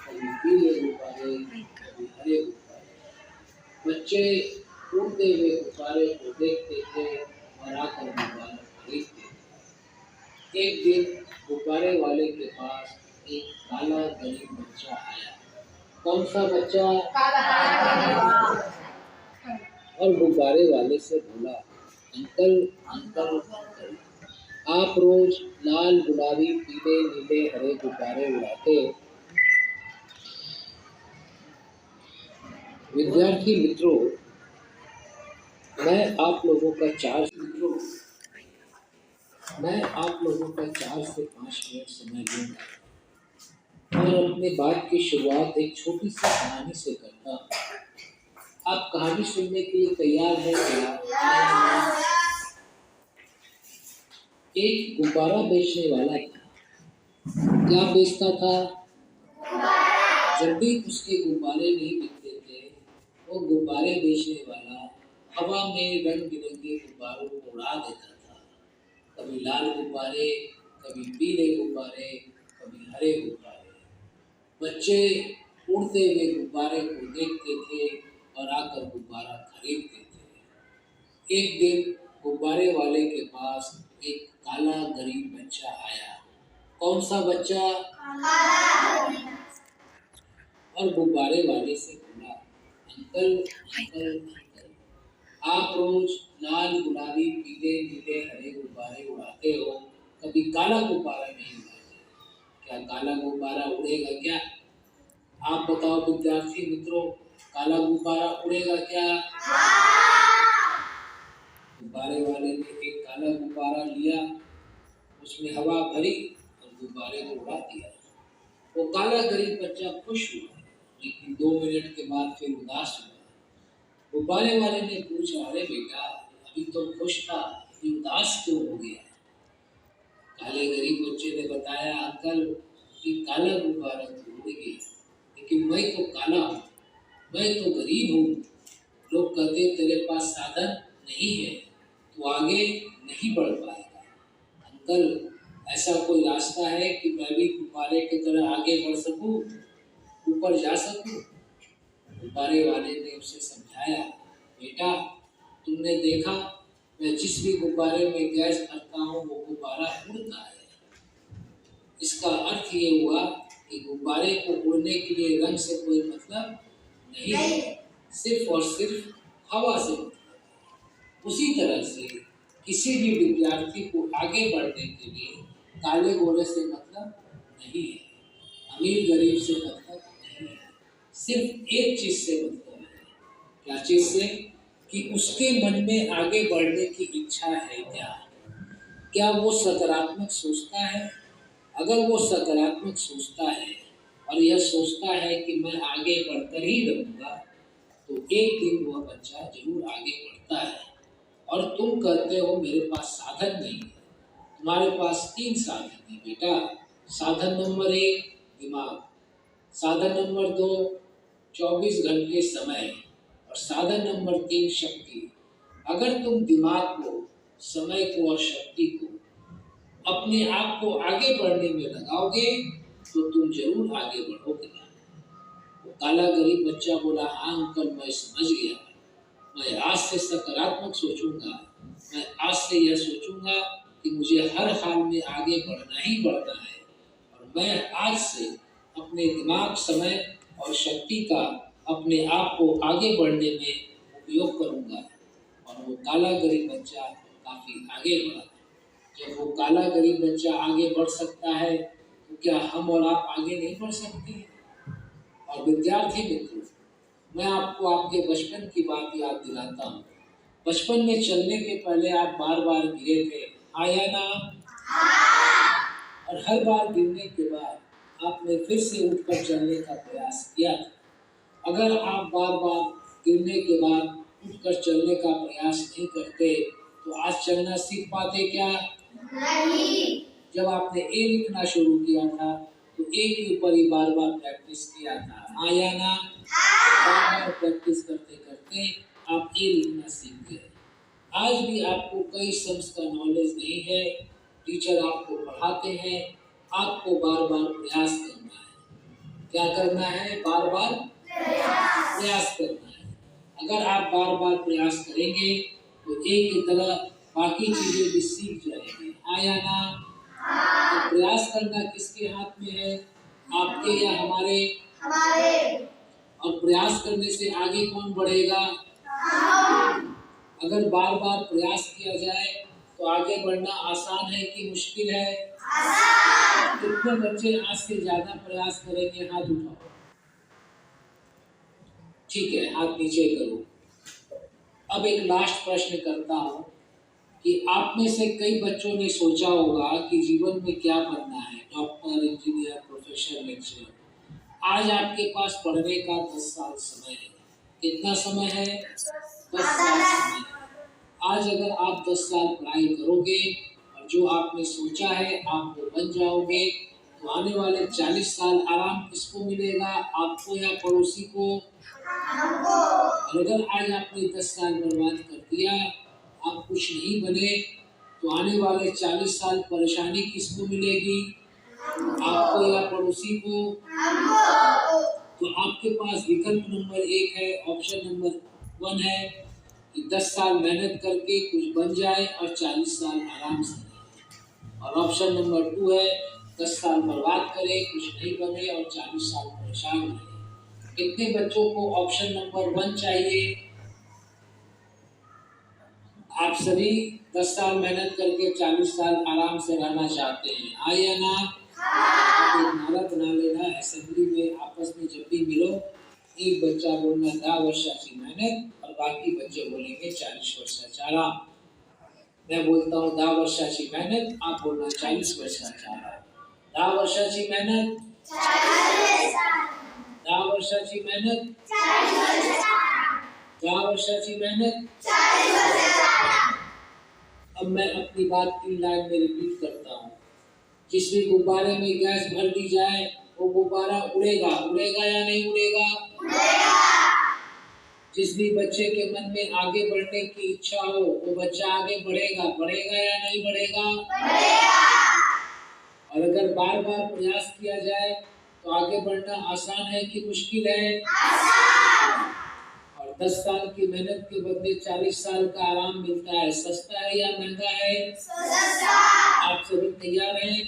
कभी पीले गुब्बारे, कभी हरे गुब्बारे। बच्चे उड़ते हुए गुब्बारे को देखते थे और आकर गुब्बारा खरीदते थे। एक दिन गुब्बारे वाले के पास एक काला गरीब बच्चा आया। कौन सा बच्चा? और गुब्बारे वाले से बोला, अंकल अंकल अंकल, आप रोज लाल गुलाबी पीले नीले हरे गुब्बारे उड़ाते हो। विद्यार्थी मित्रों, मैं आप लोगों का 4 से 5 मिनट समय लूंगा और अपनी बात की शुरुआत एक छोटी सी कहानी से करता हूँ। आप कहानी सुनने के लिए तैयार हैं क्या? एक गुब्बारा बेचने वाला था। क्या बेचता था? जब भी उसके गुब्बारे नहीं बिकते थे, वो गुब्बारे बेचने वाला हवा में रंग बिरंगे गुब्बारों को उड़ा देता था। कभी लाल गुब्बारे, कभी पीले गुब्बारे, कभी हरे गुब्बारे। बच्चे उड़ते हुए गुब्बारे को देखते थे और आकर गुब्बारा खरीदते थे। एक दिन गुब्बारे वाले के पास एक काला गरीब बच्चा आया। कौन सा बच्चा? और गुब्बारे वाले से बोला, अंकल अंकल अंकल, आप रोज लाल गुलाबी पीले नीले हरे गुब्बारे उड़ाते हो, कभी काला गुब्बारा नहीं उड़ाते। क्या काला गुब्बारा उड़ेगा क्या? आप बताओ विद्यार्थी मित्रों, काला गुब्बारा उड़ेगा क्या? गुब्बारे वाले ने एक काला गुब्बारा लिया, उसमें हवा भरी और गुब्बारे को उड़ा दिया। वो काला गरीब बच्चा खुश हुआ, लेकिन 2 मिनट के बाद फिर उदास हुआ। गुब्बारे वाले ने पूछा, अरे बेटा, अभी तो खुश था, अभी उदास क्यों हो गया? काले गरीब बच्चे ने बताया, अंकल, ये काला गुब्बारा तो उड़ गया, लेकिन मैं तो काला हूँ, मैं तो गरीब हूँ। लोग कहते तेरे पास साधन नहीं है, तू आगे नहीं बढ़ पाएगा। अंकल, ऐसा कोई रास्ता है कि मैं भी गुब्बारे की तरह आगे बढ़ सकूं, ऊपर जा सकूं? गुब्बारे वाले ने उसे समझाया, बेटा, तुमने देखा, मैं जिस भी गुब्बारे में गैस भरता हूँ वो गुब्बारा उड़ता है। इसका अर्थ ये हुआ कि गुब्बारे को उड़ने के लिए रंग से कोई मतलब नहीं है, सिर्फ और सिर्फ हवा से मतलब है। उसी तरह से किसी भी विद्यार्थी को आगे बढ़ने के लिए काले गोरे से मतलब नहीं है, अमीर गरीब से मतलब नहीं है, सिर्फ एक चीज से मतलब है। क्या चीज से? कि उसके मन में आगे बढ़ने की इच्छा है क्या? क्या वो सकारात्मक सोचता है? अगर वो सकारात्मक सोचता है और यह सोचता है कि मैं आगे बढ़कर ही रहूंगा, तो एक दिन वह बच्चा जरूर आगे बढ़ता है। और तुम कहते हो मेरे पास साधन नहीं है। तुम्हारे पास 3 साधन है बेटा। साधन नंबर 1 दिमाग, साधन नंबर 2 24 घंटे समय और साधन नंबर 3 शक्ति। अगर तुम दिमाग को, समय को और शक्ति को अपने आप को आगे बढ़ने में लगाओगे तो तुम जरूर आगे बढ़ोगे। वो काला गरीब बच्चा बोला, हाँ अंकल, मैं समझ गया, मैं आज से सकारात्मक सोचूंगा। मैं आज से यह सोचूंगा कि मुझे हर हाल में आगे बढ़ना ही बढ़ना है और मैं आज से अपने दिमाग, समय और शक्ति का अपने आप को आगे बढ़ने में उपयोग करूंगा। और वो काला गरीब बच्चा काफी आगे बढ़ा। जब वो काला गरीब बच्चा आगे बढ़ सकता है, तो क्या हम और आप आगे नहीं बढ़ सकते? और विद्यार्थी मित्रों, मैं आपको आपके बचपन की बात याद दिलाता हूँ। बचपन में चलने के पहले आप बार बार गिरे थे, हाँ या ना? और हर बार गिरने के बाद आपने फिर से उठकर चलने का प्रयास किया था। अगर आप बार बार गिरने के बाद उठकर चलने का प्रयास नहीं करते, तो आज चलना सीख पाते क्या? नहीं। जब आपने ए लिखना शुरू किया था, तो ए के ऊपर ही बार बार प्रैक्टिस किया था, हाँ या ना? बार बार प्रैक्टिस करते करते आप ए लिखना सीख गए। आज भी आपको कई सम्स का नॉलेज नहीं है, टीचर आपको पढ़ाते हैं, आपको बार बार प्रयास करना है। क्या करना है? बार बार प्रयास करना है। अगर आप बार बार प्रयास करेंगे तो एक की तरह बाकी चीजें भी सीख जाएंगे, हाँ या ना? तो प्रयास करना किसके हाथ में है? आपके या हमारे? हमारे। और प्रयास करने से आगे कौन बढ़ेगा? अगर बार बार प्रयास किया जाए तो आगे बढ़ना आसान है कि मुश्किल है? आसान। कितने बच्चे आज से ज्यादा प्रयास करेंगे? हाथ उठाओ। ठीक है, हाथ नीचे करो। अब एक लास्ट प्रश्न करता हूँ कि आप में से कई बच्चों ने सोचा होगा कि जीवन में क्या बनना है, डॉक्टर, इंजीनियर, प्रोफेसर, लेक्चरर। आज आपके पास पढ़ने का 10 साल समय है। कितना समय है? 10 साल समय। आज अगर आप 10 साल पढ़ाई करोगे और जो आपने सोचा है आप वो बन जाओगे, तो आने वाले 40 साल आराम किसको मिलेगा? आपको या पड़ोसी को? और अगर आज आपने 10 साल बर्बाद कर दिया, आप कुछ नहीं बने, तो आने वाले 40 साल परेशानी किसको मिलेगी? आपको या पड़ोसी को? तो आपके पास विकल्प नंबर 1 है, ऑप्शन नंबर 1 है कि 10 साल मेहनत करके कुछ बन जाए और 40 साल आराम से रहे। और ऑप्शन नंबर 2 है 10 साल बर्बाद करे, कुछ नहीं बने और 40 साल परेशान रहे। कितने बच्चों को ऑप्शन नंबर 1 चाहिए? आप सभी 10 साल मेहनत करके 40 साल आराम से रहना चाहते हैं, हाँ या ना? एक नारा बना लेना असेंबली में, आपस में जब भी मिलो, एक बच्चा बोलना 10 वर्षाची मेहनत और बाकी बच्चे बोलेंगे 40 वर्षाचा आराम। मैं बोलता हूँ 10 वर्षाची मेहनत, आप बोलना 40 वर्षाचा आराम। 10 वर्षाची मेहनत, 10 वर्षाची मेहनत, 10 वर्षाची मेहनत। अब मैं अपनी बात 3 लाइन में रिपीट करता हूँ। जिस भी गुब्बारे में गैस भर दी जाए वो गुब्बारा उड़ेगा, उड़ेगा या नहीं उड़ेगा? जिस भी बच्चे के मन में आगे बढ़ने की इच्छा हो वो बच्चा आगे बढ़ेगा, बढ़ेगा या नहीं बढ़ेगा? और अगर बार बार प्रयास किया जाए तो आगे बढ़ना आसान है कि मुश्किल है? और 10 साल की मेहनत के बदले 40 साल का आराम मिलता है, सस्ता है या महंगा है? सस्ता। आप सभी तैयार हैं?